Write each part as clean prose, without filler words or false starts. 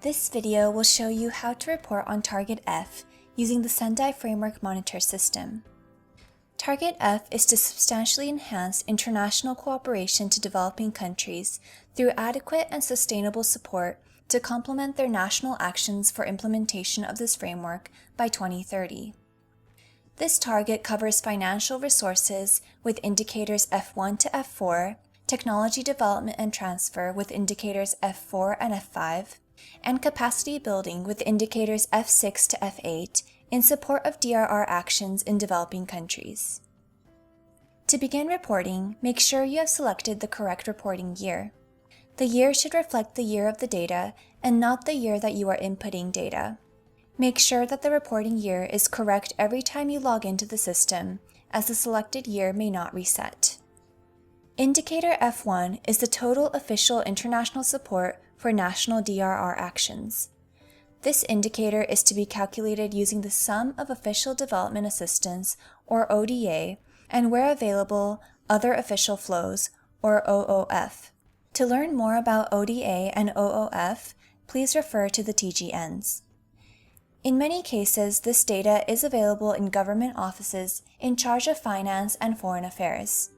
This video will show you how to report on Target F using the Sendai Framework Monitor system. Target F is to substantially enhance international cooperation to developing countries through adequate and sustainable support to complement their national actions for implementation of this framework by 2030. This target covers financial resources with indicators F1 to F4, technology development and transfer with indicators F4 and F5, and capacity building with indicators F6 to F8 in support of DRR actions in developing countries. To begin reporting, make sure you have selected the correct reporting year. The year should reflect the year of the data and not the year that you are inputting data. Make sure that the reporting year is correct every time you log into the system, as the selected year may not reset. Indicator F1 is the total official international support for national DRR actions. This indicator is to be calculated using the sum of official development assistance, or ODA, and where available, other official flows, or OOF. To learn more about ODA and OOF, please refer to the TGNs. In many cases, this data is available in government offices in charge of finance and foreign affairs.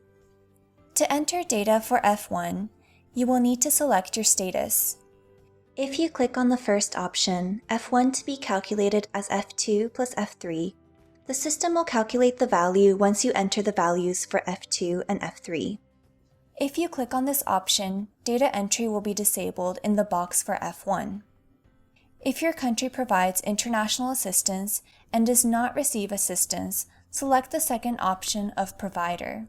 To enter data for F1, you will need to select your status. If you click on the first option, F1 to be calculated as F2 plus F3, the system will calculate the value once you enter the values for F2 and F3. If you click on this option, data entry will be disabled in the box for F1. If your country provides international assistance and does not receive assistance, select the second option of Provider.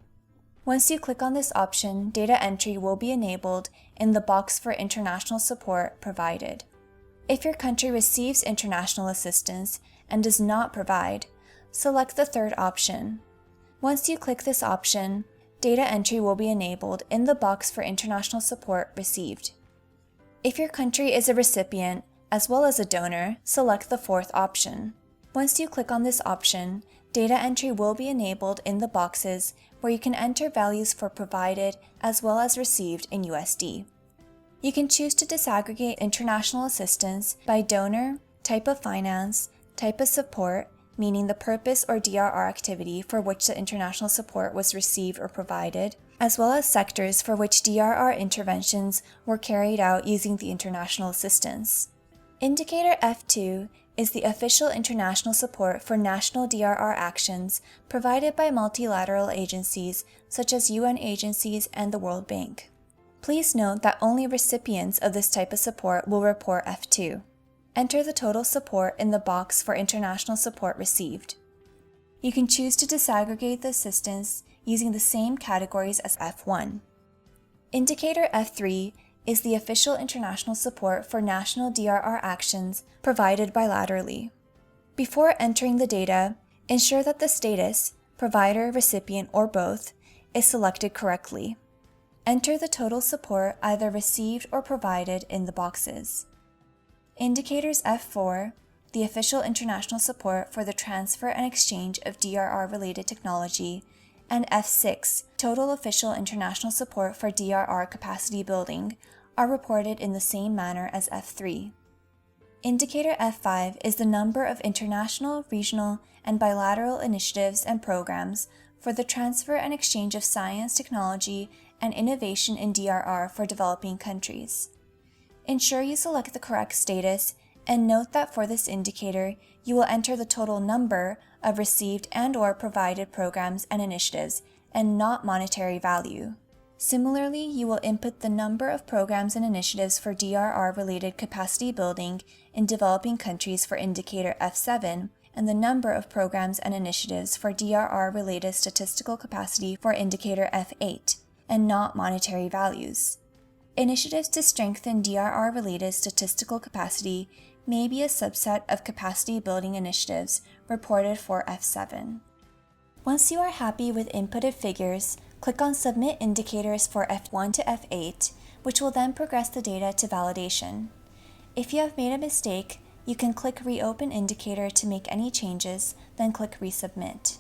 Once you click on this option, data entry will be enabled in the box for international support provided. If your country receives international assistance and does not provide, select the third option. Once you click this option, data entry will be enabled in the box for international support received. If your country is a recipient as well as a donor, select the fourth option. Once you click on this option, data entry will be enabled in the boxes where you can enter values for provided as well as received in USD. You can choose to disaggregate international assistance by donor, type of finance, type of support, meaning the purpose or DRR activity for which the international support was received or provided, as well as sectors for which DRR interventions were carried out using the international assistance. Indicator F2 is the official international support for national DRR actions provided by multilateral agencies such as UN agencies and the World Bank. Please note that only recipients of this type of support will report F2. Enter the total support in the box for international support received. You can choose to disaggregate the assistance using the same categories as F1. Indicator F3 is the official international support for national DRR actions provided bilaterally. Before entering the data, ensure that the status, provider, recipient, or both, is selected correctly. Enter the total support either received or provided in the boxes. Indicators F4, the official international support for the transfer and exchange of DRR-related technology, and F6, total official international support for DRR capacity building, are reported in the same manner as F3. Indicator F5 is the number of international, regional, and bilateral initiatives and programs for the transfer and exchange of science, technology, and innovation in DRR for developing countries. Ensure you select the correct status, and note that for this indicator, you will enter the total number of received and/or provided programs and initiatives, and not monetary value. Similarly, you will input the number of programs and initiatives for DRR-related capacity building in developing countries for indicator F7, and the number of programs and initiatives for DRR-related statistical capacity for indicator F8, and not monetary values. Initiatives to strengthen DRR-related statistical capacity may be a subset of capacity building initiatives reported for F7. Once you are happy with inputted figures, click on Submit Indicators for F1 to F8, which will then progress the data to validation. If you have made a mistake, you can click Reopen Indicator to make any changes, then click Resubmit.